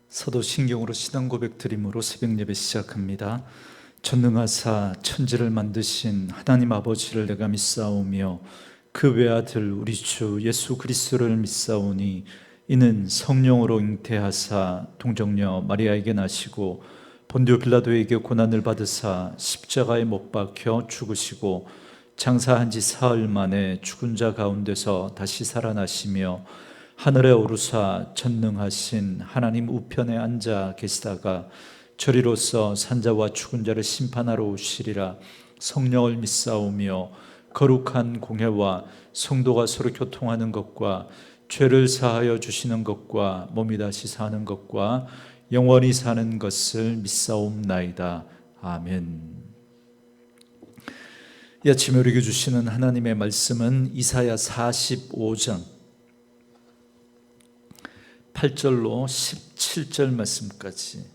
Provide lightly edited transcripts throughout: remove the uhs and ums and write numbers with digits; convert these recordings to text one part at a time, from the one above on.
사도신경으로 신앙 고백 드림으로 새벽 예배 시작합니다. 전능하사 천지를 만드신 하나님 아버지를 내가 믿사오며 그 외아들 우리 주 예수 그리스도를 믿사오니 이는 성령으로 잉태하사 동정녀 마리아에게 나시고 본디오 빌라도에게 고난을 받으사 십자가에 못 박혀 죽으시고 장사한 지 사흘 만에 죽은 자 가운데서 다시 살아나시며 하늘에 오르사 전능하신 하나님 우편에 앉아 계시다가 저리로서 산자와 죽은 자를 심판하러 오시리라. 성령을 믿사오며 거룩한 공회와 성도가 서로 교통하는 것과 죄를 사하여 주시는 것과 몸이 다시 사는 것과 영원히 사는 것을 믿사옵나이다. 아멘. 이 아침에 우리에게 주시는 하나님의 말씀은 이사야 45장 8절로 17절 말씀까지,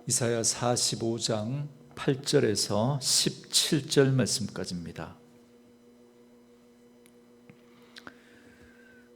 이사야 45장 8절에서 17절 말씀까지입니다.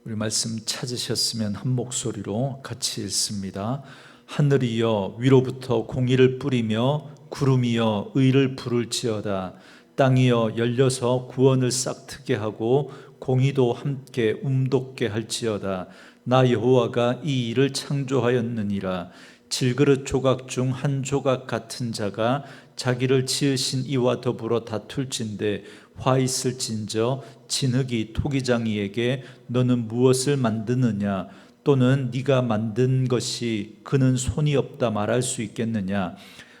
우리 말씀 찾으셨으면 한 목소리로 같이 읽습니다. 하늘이여 위로부터 공의를 뿌리며 구름이여 의를 부를지어다. 땅이여 열려서 구원을 싹트게 하고 공의도 함께 움돋게 할지어다. 나 여호와가 이 일을 창조하였느니라. 질그릇 조각 중 한 조각 같은 자가 자기를 지으신 이와 더불어 다툴진대 화 있을진저 진흙이 토기장이에게 너는 무엇을 만드느냐, 또는 네가 만든 것이 그는 손이 없다 말할 수 있겠느냐.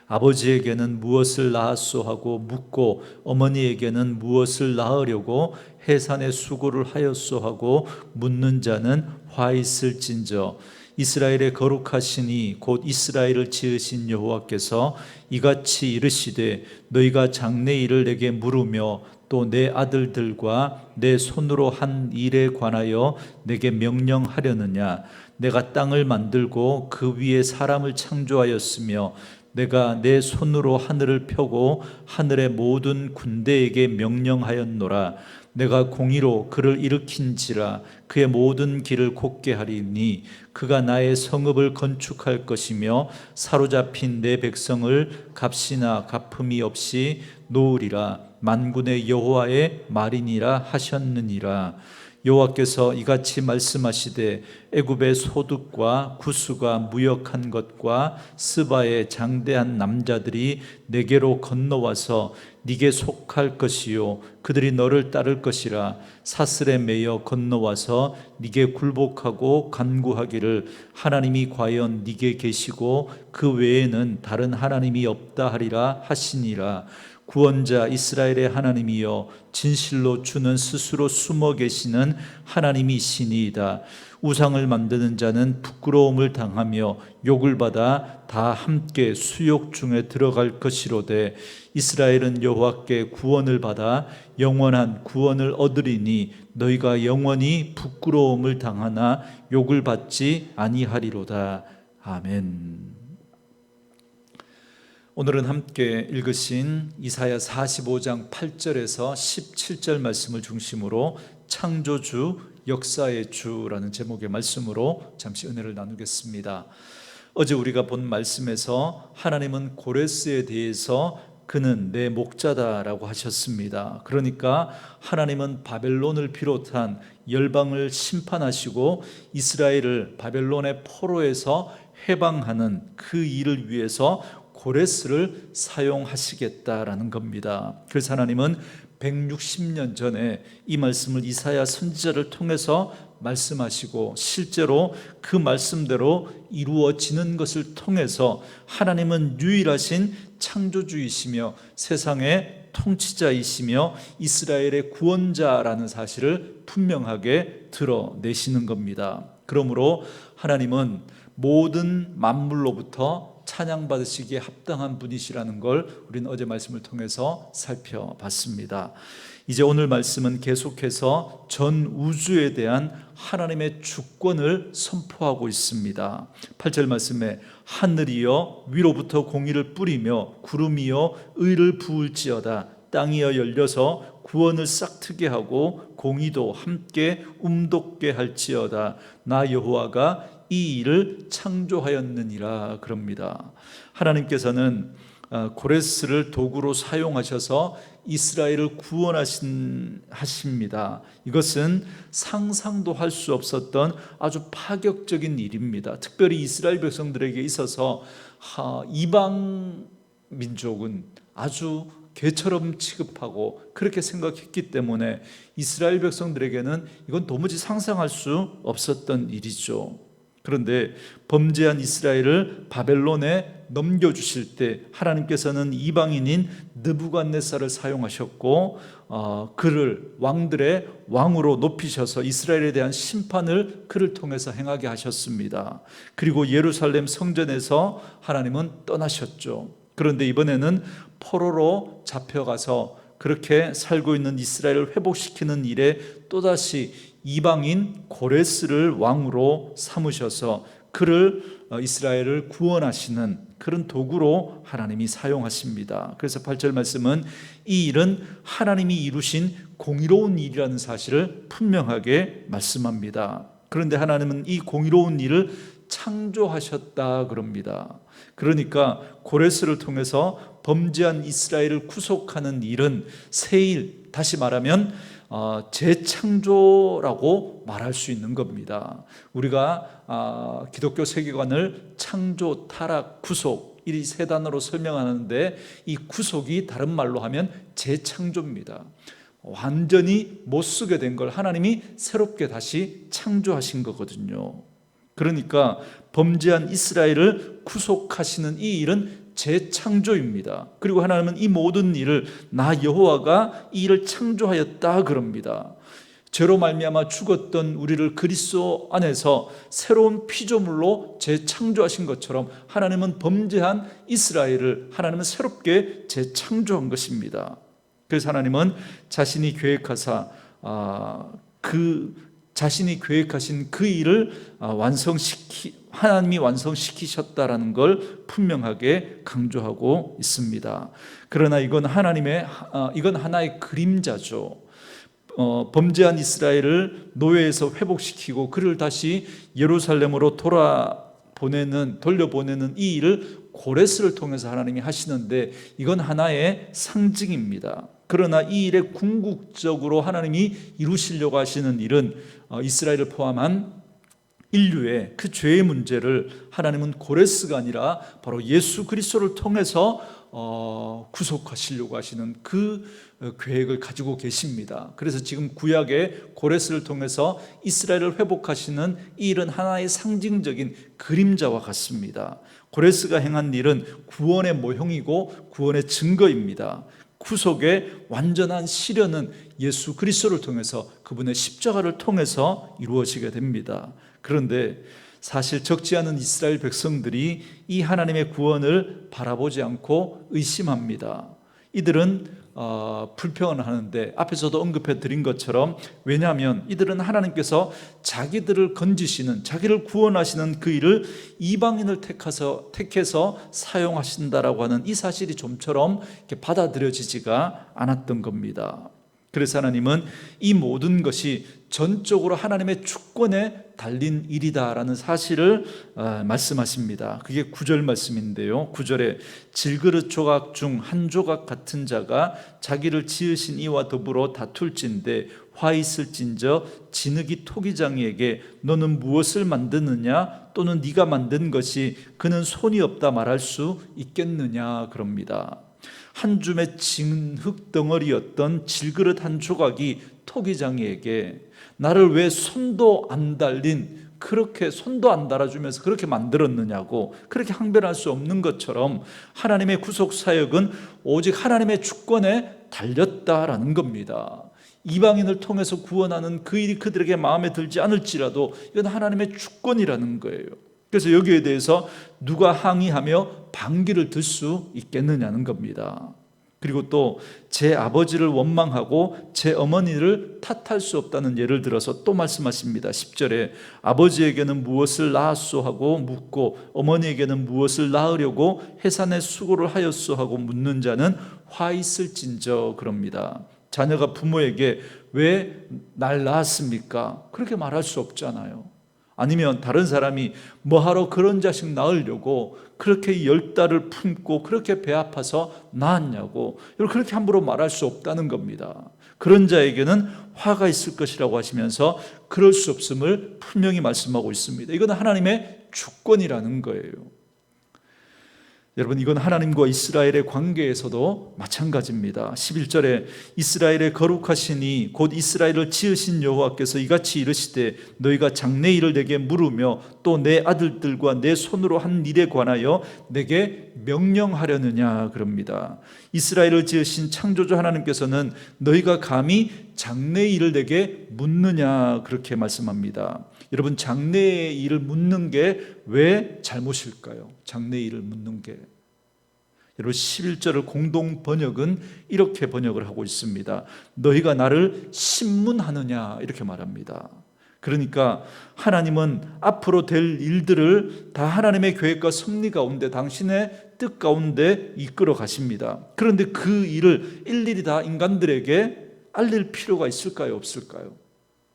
아버지에게는 무엇을 낳았소 하고 묻고 어머니에게는 무엇을 낳으려고 해산의 수고를 하였소 하고 묻는 자는 화 있을진저 이스라엘의 거룩하시니 곧 이스라엘을 지으신 여호와께서 이같이 이르시되 너희가 장래일을 내게 물으며 또 내 아들들과 내 손으로 한 일에 관하여 내게 명령하려느냐. 내가 땅을 만들고 그 위에 사람을 창조하였으며 내가 내 손으로 하늘을 펴고 하늘의 모든 군대에게 명령하였노라. 내가 공의로 그를 일으킨지라. 그의 모든 길을 곧게 하리니 그가 나의 성읍을 건축할 것이며 사로잡힌 내 백성을 값이나 갚음이 없이 놓으리라. 만군의 여호와의 말이니라 하셨느니라. 여호와께서 이같이 말씀하시되 애굽의 소득과 구스가 무역한 것과 스바의 장대한 남자들이 내게로 건너와서 네게 속할 것이요 그들이 너를 따를 것이라. 사슬에 매여 건너와서 네게 굴복하고 간구하기를 하나님이 과연 네게 계시고 그 외에는 다른 하나님이 없다 하리라 하시니라. 구원자 이스라엘의 하나님이여 진실로 주는 스스로 숨어 계시는 하나님이시니이다. 우상을 만드는 자는 부끄러움을 당하며 욕을 받아 다 함께 수욕 중에 들어갈 것이로되 이스라엘은 여호와께 구원을 받아 영원한 구원을 얻으리니 너희가 영원히 부끄러움을 당하나 욕을 받지 아니하리로다. 아멘. 오늘은 함께 읽으신 이사야 45장 8절에서 17절 말씀을 중심으로 창조주, 역사의 주라는 제목의 말씀으로 잠시 은혜를 나누겠습니다. 어제 우리가 본 말씀에서 하나님은 고레스에 대해서 그는 내 목자다라고 하셨습니다. 그러니까 하나님은 바벨론을 비롯한 열방을 심판하시고 이스라엘을 바벨론의 포로에서 해방하는 그 일을 위해서 고레스를 사용하시겠다라는 겁니다. 그래서 하나님은 160년 전에 이 말씀을 이사야 선지자를 통해서 말씀하시고 실제로 그 말씀대로 이루어지는 것을 통해서 하나님은 유일하신 창조주이시며 세상의 통치자이시며 이스라엘의 구원자라는 사실을 분명하게 드러내시는 겁니다. 그러므로 하나님은 모든 만물로부터 찬양받으시기에 합당한 분이시라는 걸 우리는 어제 말씀을 통해서 살펴봤습니다. 이제 오늘 말씀은 계속해서 전 우주에 대한 하나님의 주권을 선포하고 있습니다. 8절 말씀에 하늘이여 위로부터 공의를 뿌리며 구름이여 의를 부을지어다. 땅이여 열려서 구원을 싹트게 하고 공의도 함께 움돋게 할지어다. 나 여호와가 이 일을 창조하였느니라 그럽니다. 하나님께서는 고레스를 도구로 사용하셔서 이스라엘을 구원하십니다. 이것은 상상도 할 수 없었던 아주 파격적인 일입니다. 특별히 이스라엘 백성들에게 있어서 이방 민족은 아주 개처럼 취급하고 그렇게 생각했기 때문에 이스라엘 백성들에게는 이건 도무지 상상할 수 없었던 일이죠. 그런데 범죄한 이스라엘을 바벨론에 넘겨주실 때 하나님께서는 이방인인 느부갓네살을 사용하셨고 그를 왕들의 왕으로 높이셔서 이스라엘에 대한 심판을 그를 통해서 행하게 하셨습니다. 그리고 예루살렘 성전에서 하나님은 떠나셨죠. 그런데 이번에는 포로로 잡혀가서 그렇게 살고 있는 이스라엘을 회복시키는 일에 또다시 이방인 고레스를 왕으로 삼으셔서 그를 이스라엘을 구원하시는 그런 도구로 하나님이 사용하십니다. 그래서 8절 말씀은 이 일은 하나님이 이루신 공의로운 일이라는 사실을 분명하게 말씀합니다. 그런데 하나님은 이 공의로운 일을 창조하셨다 그럽니다. 그러니까 고레스를 통해서 범죄한 이스라엘을 구속하는 일은 새일, 다시 말하면 재창조라고 말할 수 있는 겁니다. 우리가 기독교 세계관을 창조, 타락, 구속 이 세 단어로 설명하는데 이 구속이 다른 말로 하면 재창조입니다. 완전히 못 쓰게 된 걸 하나님이 새롭게 다시 창조하신 거거든요. 그러니까 범죄한 이스라엘을 구속하시는 이 일은 재창조입니다. 그리고 하나님은 이 모든 일을 나 여호와가 이 일을 창조하였다 그럽니다. 죄로 말미암아 죽었던 우리를 그리스도 안에서 새로운 피조물로 재창조하신 것처럼 하나님은 범죄한 이스라엘을 하나님은 새롭게 재창조한 것입니다. 그래서 하나님은 자신이 계획하사 자신이 계획하신 그 일을 하나님이 완성시키셨다라는 걸 분명하게 강조하고 있습니다. 그러나 이건 하나의 그림자죠. 범죄한 이스라엘을 노예에서 회복시키고 그를 다시 예루살렘으로 돌려보내는 이 일을 고레스를 통해서 하나님이 하시는데 이건 하나의 상징입니다. 그러나 이 일에 궁극적으로 하나님이 이루시려고 하시는 일은 이스라엘을 포함한 인류의 그 죄의 문제를 하나님은 고레스가 아니라 바로 예수 그리스도를 통해서 구속하시려고 하시는 그 계획을 가지고 계십니다. 그래서 지금 구약의 고레스를 통해서 이스라엘을 회복하시는 이 일은 하나의 상징적인 그림자와 같습니다. 고레스가 행한 일은 구원의 모형이고 구원의 증거입니다. 구속의 완전한 실현은 예수 그리스도를 통해서 그분의 십자가를 통해서 이루어지게 됩니다. 그런데 사실 적지 않은 이스라엘 백성들이 이 하나님의 구원을 바라보지 않고 의심합니다. 이들은 불평을 하는데 앞에서도 언급해 드린 것처럼 왜냐하면 이들은 하나님께서 자기들을 건지시는 자기를 구원하시는 그 일을 이방인을 택해서 사용하신다라고 하는 이 사실이 좀처럼 이렇게 받아들여지지가 않았던 겁니다. 그래서 하나님은 이 모든 것이 전적으로 하나님의 주권에 달린 일이다라는 사실을 말씀하십니다. 그게 9절 말씀인데요. 9절에 질그릇 조각 중 한 조각 같은 자가 자기를 지으신 이와 더불어 다툴진대 화 있을진저 진흙이 토기장이에게 너는 무엇을 만드느냐 또는 네가 만든 것이 그는 손이 없다 말할 수 있겠느냐 그럽니다. 한 줌의 진흙 덩어리였던 질그릇 한 조각이 토기장이에게 나를 왜 손도 안 달린 그렇게 손도 안 달아주면서 그렇게 만들었느냐고 그렇게 항변할 수 없는 것처럼 하나님의 구속 사역은 오직 하나님의 주권에 달렸다라는 겁니다. 이방인을 통해서 구원하는 그 일이 그들에게 마음에 들지 않을지라도 이건 하나님의 주권이라는 거예요. 그래서 여기에 대해서 누가 항의하며 반기를 들 수 있겠느냐는 겁니다. 그리고 또 제 아버지를 원망하고 제 어머니를 탓할 수 없다는 예를 들어서 또 말씀하십니다. 10절에 아버지에게는 무엇을 낳았소 하고 묻고 어머니에게는 무엇을 낳으려고 해산의 수고를 하였소 하고 묻는 자는 화 있을진저 그럽니다. 자녀가 부모에게 왜 날 낳았습니까? 그렇게 말할 수 없잖아요. 아니면 다른 사람이 뭐하러 그런 자식 낳으려고 그렇게 10달을 품고 그렇게 배 아파서 낳았냐고, 그렇게 함부로 말할 수 없다는 겁니다. 그런 자에게는 화가 있을 것이라고 하시면서 그럴 수 없음을 분명히 말씀하고 있습니다. 이건 하나님의 주권이라는 거예요. 여러분, 이건 하나님과 이스라엘의 관계에서도 마찬가지입니다. 11절에 이스라엘의 거룩하시니 곧 이스라엘을 지으신 여호와께서 이같이 이르시되 너희가 장래일을 내게 물으며 또 내 아들들과 내 손으로 한 일에 관하여 내게 명령하려느냐 그럽니다. 이스라엘을 지으신 창조주 하나님께서는 너희가 감히 장래일을 내게 묻느냐 그렇게 말씀합니다. 여러분, 장래의 일을 묻는 게 왜 잘못일까요? 장래의 일을 묻는 게. 여러분, 11절을 공동 번역은 이렇게 번역을 하고 있습니다. 너희가 나를 신문하느냐 이렇게 말합니다. 그러니까 하나님은 앞으로 될 일들을 다 하나님의 계획과 섭리 가운데, 당신의 뜻 가운데 이끌어 가십니다. 그런데 그 일을 일일이 다 인간들에게 알릴 필요가 있을까요? 없을까요?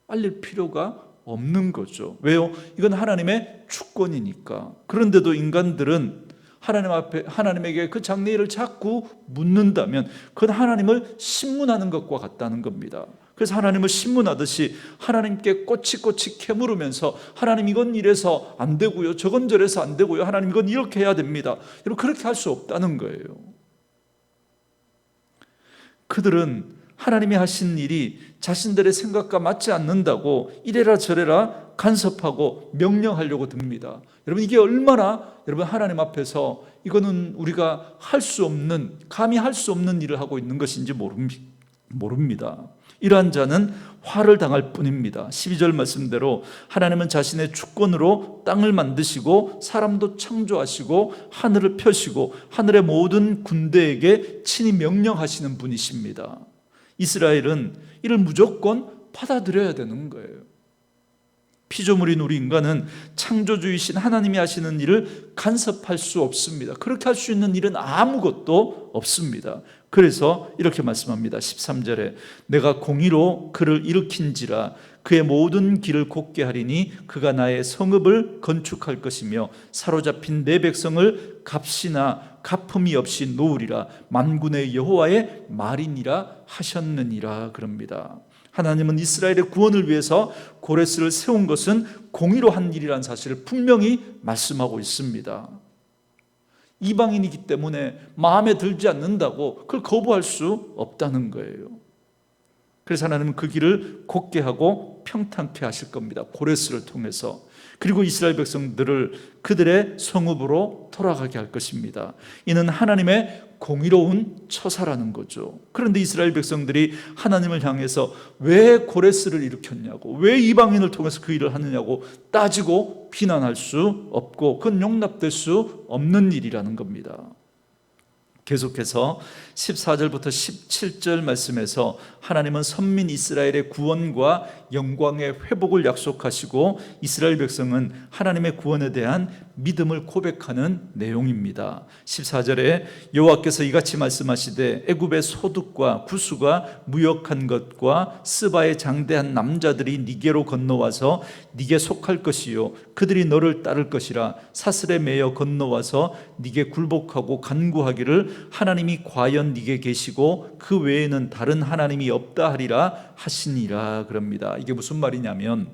알릴 필요가 없는 거죠. 왜요? 이건 하나님의 주권이니까. 그런데도 인간들은 하나님 앞에, 하나님에게 그 장래일을 자꾸 묻는다면 그건 하나님을 신문하는 것과 같다는 겁니다. 그래서 하나님을 신문하듯이 하나님께 꼬치꼬치 캐물으면서 하나님 이건 이래서 안 되고요, 저건 저래서 안 되고요, 하나님 이건 이렇게 해야 됩니다. 여러분, 그렇게 할 수 없다는 거예요. 그들은 하나님이 하신 일이 자신들의 생각과 맞지 않는다고 이래라 저래라 간섭하고 명령하려고 듭니다. 여러분, 이게 얼마나 여러분 하나님 앞에서 이거는 우리가 할 수 없는, 감히 할 수 없는 일을 하고 있는 것인지 모릅니다. 이러한 자는 화를 당할 뿐입니다. 12절 말씀대로 하나님은 자신의 주권으로 땅을 만드시고 사람도 창조하시고 하늘을 펴시고 하늘의 모든 군대에게 친히 명령하시는 분이십니다. 이스라엘은 이를 무조건 받아들여야 되는 거예요. 피조물인 우리 인간은 창조주이신 하나님이 하시는 일을 간섭할 수 없습니다. 그렇게 할 수 있는 일은 아무것도 없습니다. 그래서 이렇게 말씀합니다. 13절에 내가 공의로 그를 일으킨지라 그의 모든 길을 곧게 하리니 그가 나의 성읍을 건축할 것이며 사로잡힌 내 백성을 값이나 갚음이 없이 놓으리라 만군의 여호와의 말이니라 하셨느니라 그럽니다. 하나님은 이스라엘의 구원을 위해서 고레스를 세운 것은 공의로 한 일이라는 사실을 분명히 말씀하고 있습니다. 이방인이기 때문에 마음에 들지 않는다고 그걸 거부할 수 없다는 거예요. 그래서 하나님은 그 길을 곧게 하고 평탄케 하실 겁니다. 고레스를 통해서. 그리고 이스라엘 백성들을 그들의 성읍으로 돌아가게 할 것입니다. 이는 하나님의 공의로운 처사라는 거죠. 그런데 이스라엘 백성들이 하나님을 향해서 왜 고레스를 일으켰냐고, 왜 이방인을 통해서 그 일을 하느냐고 따지고 비난할 수 없고 그건 용납될 수 없는 일이라는 겁니다. 계속해서 14절부터 17절 말씀에서 하나님은 선민 이스라엘의 구원과 영광의 회복을 약속하시고 이스라엘 백성은 하나님의 구원에 대한 믿음을 고백하는 내용입니다. 14절에 여호와께서 이같이 말씀하시되 애굽의 소득과 구수가 무역한 것과 스바의 장대한 남자들이 니게로 건너와서 니게 속할 것이요 그들이 너를 따를 것이라 사슬에 매여 건너와서 니게 굴복하고 간구하기를 하나님이 과연 니게 계시고 그 외에는 다른 하나님이 없다 하리라 하시니라 그럽니다. 이게 무슨 말이냐면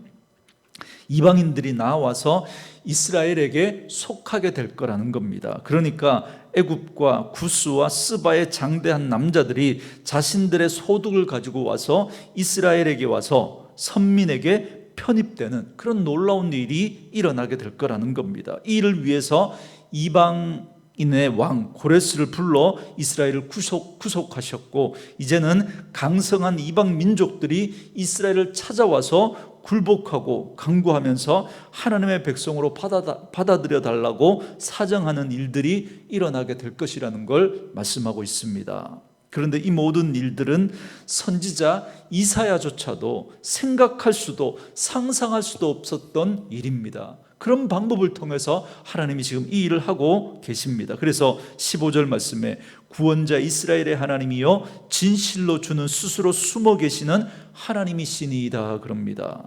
이방인들이 나와서 이스라엘에게 속하게 될 거라는 겁니다. 그러니까 애굽과 구스와 스바의 장대한 남자들이 자신들의 소득을 가지고 와서 이스라엘에게 와서 선민에게 편입되는 그런 놀라운 일이 일어나게 될 거라는 겁니다. 이 일을 위해서 이방인의 왕 고레스를 불러 이스라엘을 구속하셨고 이제는 강성한 이방 민족들이 이스라엘을 찾아와서 굴복하고 간구하면서 하나님의 백성으로 받아들여 달라고 사정하는 일들이 일어나게 될 것이라는 걸 말씀하고 있습니다. 그런데 이 모든 일들은 선지자 이사야조차도 생각할 수도 상상할 수도 없었던 일입니다. 그런 방법을 통해서 하나님이 지금 이 일을 하고 계십니다. 그래서 15절 말씀에 구원자 이스라엘의 하나님이여 진실로 주는 스스로 숨어 계시는 하나님이시니이다 그럽니다.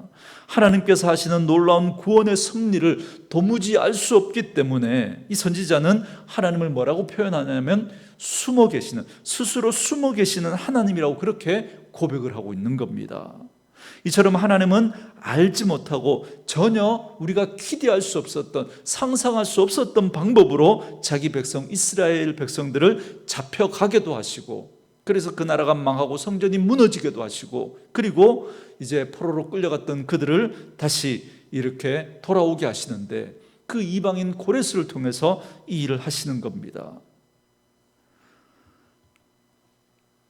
하나님께서 하시는 놀라운 구원의 섭리를 도무지 알 수 없기 때문에 이 선지자는 하나님을 뭐라고 표현하냐면 숨어 계시는, 스스로 숨어 계시는 하나님이라고 그렇게 고백을 하고 있는 겁니다. 이처럼 하나님은 알지 못하고 전혀 우리가 기대할 수 없었던, 상상할 수 없었던 방법으로 자기 백성 이스라엘 백성들을 잡혀가게도 하시고, 그래서 그 나라가 망하고 성전이 무너지게도 하시고, 그리고 이제 포로로 끌려갔던 그들을 다시 이렇게 돌아오게 하시는데, 그 이방인 고레스를 통해서 이 일을 하시는 겁니다.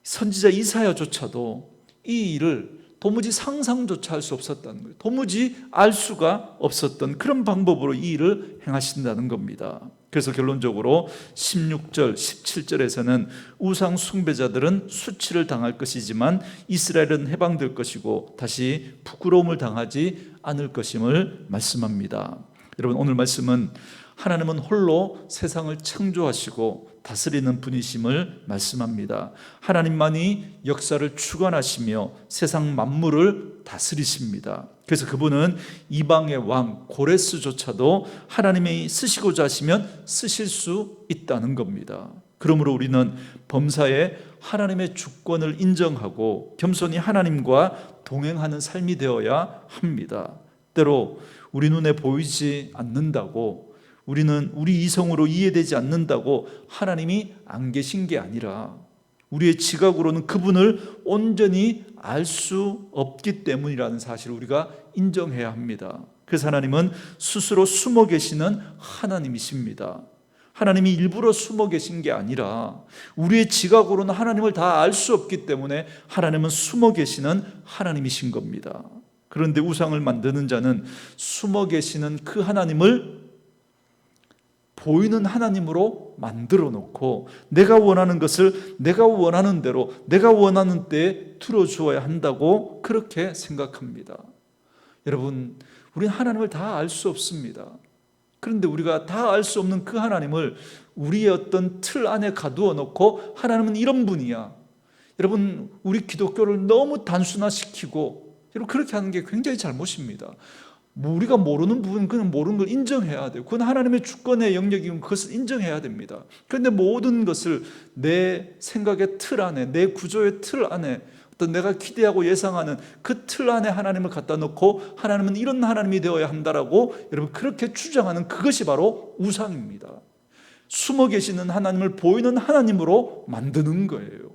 선지자 이사야조차도 이 일을 도무지 상상조차 할 수 없었다는 거예요. 도무지 알 수가 없었던 그런 방법으로 이 일을 행하신다는 겁니다. 그래서 결론적으로 16절, 17절에서는 우상 숭배자들은 수치를 당할 것이지만 이스라엘은 해방될 것이고 다시 부끄러움을 당하지 않을 것임을 말씀합니다. 여러분, 오늘 말씀은 하나님은 홀로 세상을 창조하시고 다스리는 분이심을 말씀합니다. 하나님만이 역사를 주관하시며 세상 만물을 다스리십니다. 그래서 그분은 이방의 왕 고레스조차도 하나님이 쓰시고자 하시면 쓰실 수 있다는 겁니다. 그러므로 우리는 범사에 하나님의 주권을 인정하고 겸손히 하나님과 동행하는 삶이 되어야 합니다. 때로 우리 눈에 보이지 않는다고, 우리는 우리 이성으로 이해되지 않는다고 하나님이 안 계신 게 아니라 우리의 지각으로는 그분을 온전히 알 수 없기 때문이라는 사실을 우리가 인정해야 합니다. 그래서 하나님은 스스로 숨어 계시는 하나님이십니다. 하나님이 일부러 숨어 계신 게 아니라 우리의 지각으로는 하나님을 다 알 수 없기 때문에 하나님은 숨어 계시는 하나님이신 겁니다. 그런데 우상을 만드는 자는 숨어 계시는 그 하나님을 보이는 하나님으로 만들어 놓고 내가 원하는 것을 내가 원하는 대로 내가 원하는 때에 들어주어야 한다고 그렇게 생각합니다. 여러분, 우리는 하나님을 다 알 수 없습니다. 그런데 우리가 다 알 수 없는 그 하나님을 우리의 어떤 틀 안에 가두어 놓고 하나님은 이런 분이야. 여러분, 우리 기독교를 너무 단순화시키고 여러분, 그렇게 하는 게 굉장히 잘못입니다. 우리가 모르는 부분, 그는 모르는 걸 인정해야 돼요. 그건 하나님의 주권의 영역이면 그것을 인정해야 됩니다. 그런데 모든 것을 내 생각의 틀 안에, 내 구조의 틀 안에, 어떤 내가 기대하고 예상하는 그 틀 안에 하나님을 갖다 놓고 하나님은 이런 하나님이 되어야 한다라고 여러분 그렇게 주장하는 그것이 바로 우상입니다. 숨어 계시는 하나님을 보이는 하나님으로 만드는 거예요.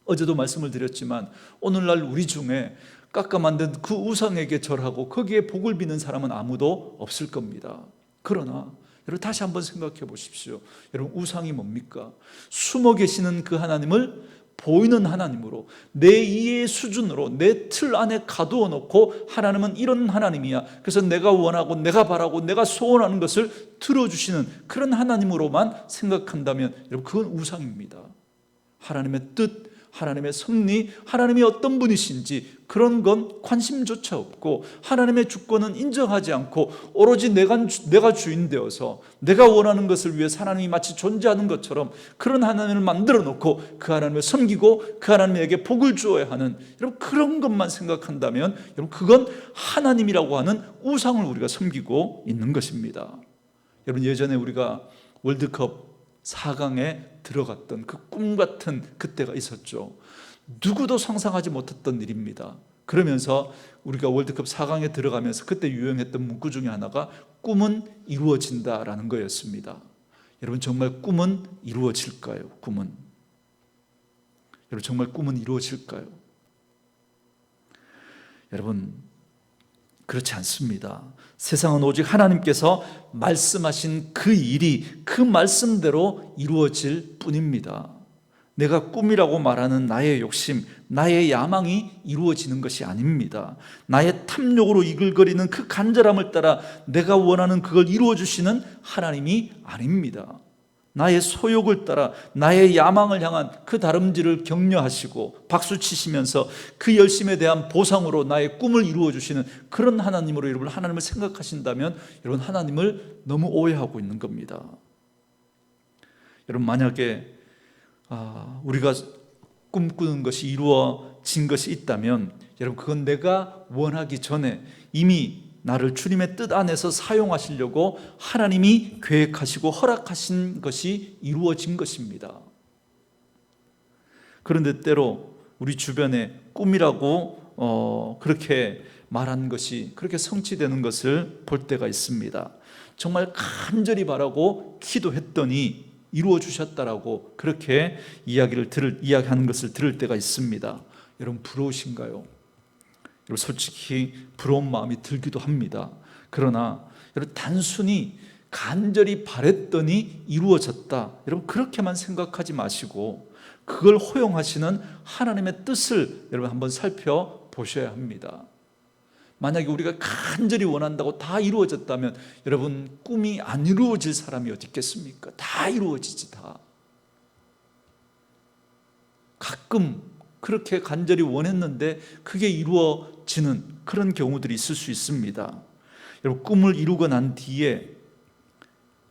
어제도 말씀을 드렸지만 오늘날 우리 중에 깎아 만든 그 우상에게 절하고 거기에 복을 비는 사람은 아무도 없을 겁니다. 그러나 여러분 다시 한번 생각해 보십시오. 여러분, 우상이 뭡니까? 숨어 계시는 그 하나님을 보이는 하나님으로 내 이해의 수준으로 내 틀 안에 가두어 놓고 하나님은 이런 하나님이야. 그래서 내가 원하고 내가 바라고 내가 소원하는 것을 들어주시는 그런 하나님으로만 생각한다면 여러분, 그건 우상입니다. 하나님의 뜻, 하나님의 섭리, 하나님이 어떤 분이신지 그런 건 관심조차 없고 하나님의 주권은 인정하지 않고 오로지 내가 주인 되어서 내가 원하는 것을 위해 하나님이 마치 존재하는 것처럼 그런 하나님을 만들어 놓고 그 하나님을 섬기고 그 하나님에게 복을 주어야 하는, 여러분, 그런 것만 생각한다면 여러분, 그건 하나님이라고 하는 우상을 우리가 섬기고 있는 것입니다. 여러분, 예전에 우리가 월드컵 4강에 들어갔던 그 꿈 같은 그때가 있었죠. 누구도 상상하지 못했던 일입니다. 그러면서 우리가 월드컵 4강에 들어가면서 그때 유행했던 문구 중에 하나가 꿈은 이루어진다라는 거였습니다. 여러분, 정말 꿈은 이루어질까요? 꿈은, 여러분, 정말 꿈은 이루어질까요? 여러분, 그렇지 않습니다. 세상은 오직 하나님께서 말씀하신 그 일이 그 말씀대로 이루어질 뿐입니다. 내가 꿈이라고 말하는 나의 욕심, 나의 야망이 이루어지는 것이 아닙니다. 나의 탐욕으로 이글거리는 그 간절함을 따라 내가 원하는 그걸 이루어주시는 하나님이 아닙니다. 나의 소욕을 따라 나의 야망을 향한 그 다름질을 격려하시고 박수치시면서 그 열심에 대한 보상으로 나의 꿈을 이루어 주시는 그런 하나님으로 여러분 하나님을 생각하신다면 여러분 하나님을 너무 오해하고 있는 겁니다. 여러분 만약에 우리가 꿈꾸는 것이 이루어진 것이 있다면 여러분 그건 내가 원하기 전에 이미 나를 주님의 뜻 안에서 사용하시려고 하나님이 계획하시고 허락하신 것이 이루어진 것입니다. 그런데 때로 우리 주변에 꿈이라고 그렇게 말한 것이 그렇게 성취되는 것을 볼 때가 있습니다. 정말 간절히 바라고 기도했더니 이루어 주셨다라고 그렇게 이야기하는 것을 들을 때가 있습니다. 여러분 부러우신가요? 여러분 솔직히 부러운 마음이 들기도 합니다. 그러나 여러분 단순히 간절히 바랬더니 이루어졌다, 여러분 그렇게만 생각하지 마시고 그걸 허용하시는 하나님의 뜻을 여러분 한번 살펴보셔야 합니다. 만약에 우리가 간절히 원한다고 다 이루어졌다면 여러분 꿈이 안 이루어질 사람이 어디 있겠습니까? 다 이루어지지 다. 가끔 그렇게 간절히 원했는데 그게 이루어지는 그런 경우들이 있을 수 있습니다. 여러분 꿈을 이루고 난 뒤에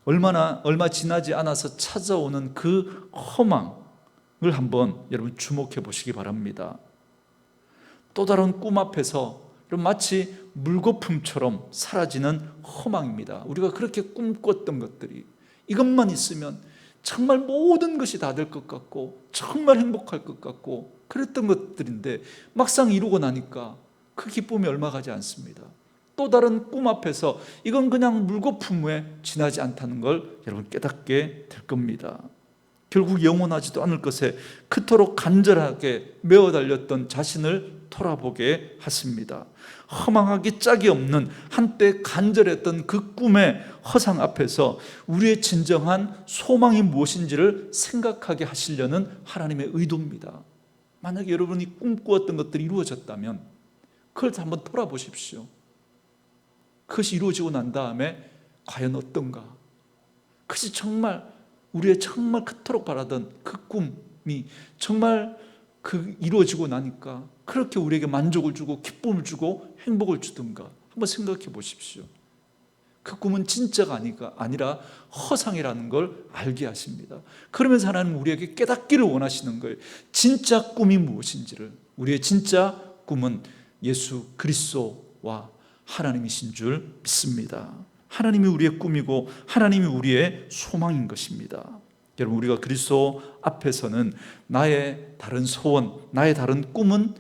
얼마 지나지 않아서 찾아오는 그 허망을 한번 여러분 주목해 보시기 바랍니다. 또 다른 꿈 앞에서 마치 물거품처럼 사라지는 허망입니다. 우리가 그렇게 꿈꿨던 것들이 이것만 있으면 정말 모든 것이 다 될 것 같고 정말 행복할 것 같고 그랬던 것들인데 막상 이루고 나니까 그 기쁨이 얼마 가지 않습니다. 또 다른 꿈 앞에서 이건 그냥 물거품 외에 지나지 않다는 걸 여러분 깨닫게 될 겁니다. 결국 영원하지도 않을 것에 그토록 간절하게 메어 달렸던 자신을 돌아보게 하십니다. 허망하기 짝이 없는 한때 간절했던 그 꿈의 허상 앞에서 우리의 진정한 소망이 무엇인지를 생각하게 하시려는 하나님의 의도입니다. 만약에 여러분이 꿈꾸었던 것들이 이루어졌다면 그걸 한번 돌아보십시오. 그것이 이루어지고 난 다음에 과연 어떤가? 그것이 정말 우리의 정말 그토록 바라던 그 꿈이 정말 이루어지고 나니까 그렇게 우리에게 만족을 주고 기쁨을 주고 행복을 주든가 한번 생각해 보십시오. 그 꿈은 진짜가 아니라 허상이라는 걸 알게 하십니다. 그러면서 하나님은 우리에게 깨닫기를 원하시는 거예요. 진짜 꿈이 무엇인지를. 우리의 진짜 꿈은 예수 그리스도와 하나님이신 줄 믿습니다. 하나님이 우리의 꿈이고 하나님이 우리의 소망인 것입니다. 여러분 우리가 그리스도 앞에서는 나의 다른 소원, 나의 다른 꿈은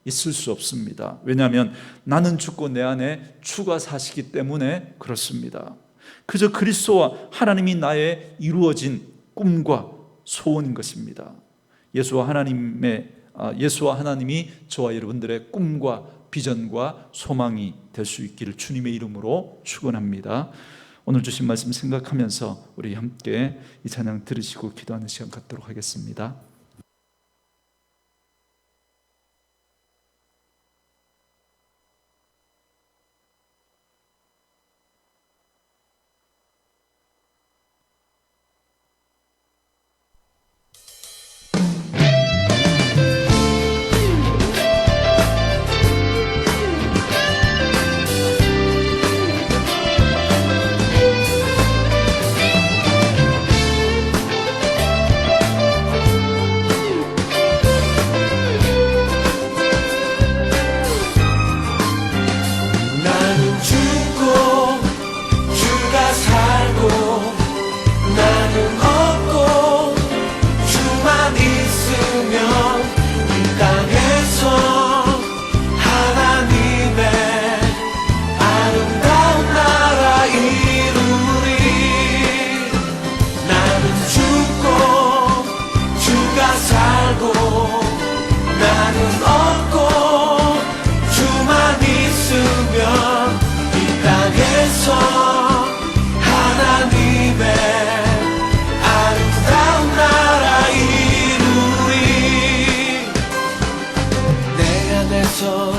있을 수 없습니다. 왜냐하면 나는 죽고 내 안에 주가 사시기 때문에 그렇습니다. 그저 그리스도와 하나님이 나의 이루어진 꿈과 소원인 것입니다. 예수와 하나님이 저와 여러분들의 꿈과 비전과 소망이 될 수 있기를 주님의 이름으로 축원합니다. 오늘 주신 말씀 생각하면서 우리 함께 이 찬양 들으시고 기도하는 시간 갖도록 하겠습니다.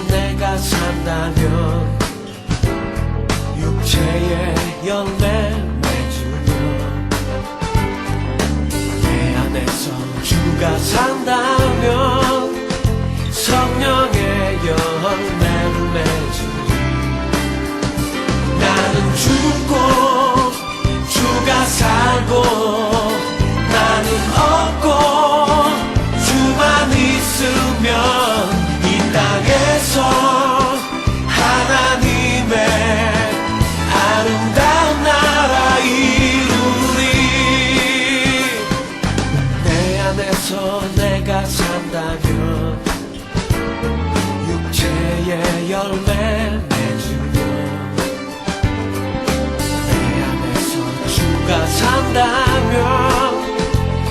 내가 산다면 육체의 열매 맺으며 열매 맺으며 내 안에서 주가 산다면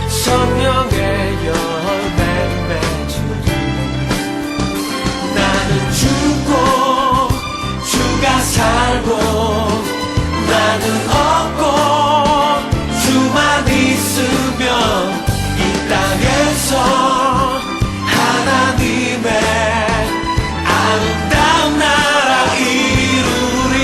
성령의 열매 맺으리. 나는 죽고 주가 살고 나는 없고 주만 있으면 이 땅에서 하나님의 아름다운 나라 이루리.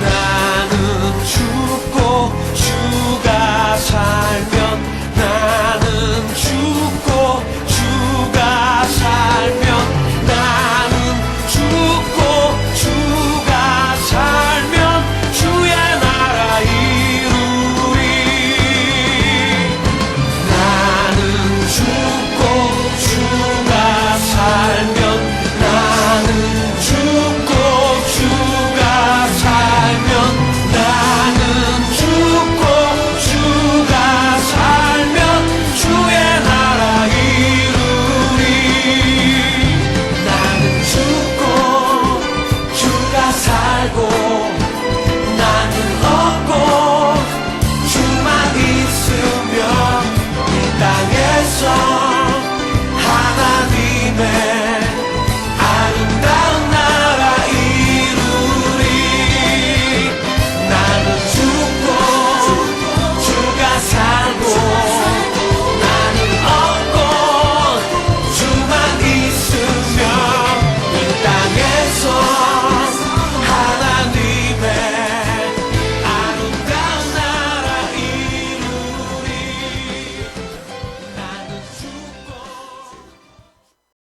나는 죽고 주가 살면 나는 죽고 주가 살면 나는 죽고 주가 살면 주의 나라 이루리. 나는 죽고 주가 살면 나는 죽고 주가 살면 나는 죽고 주가 살면 주의 나라 이루리. 나는 죽고 주가 살고 나는 없고 주만 있으면 이 땅에서 하나님의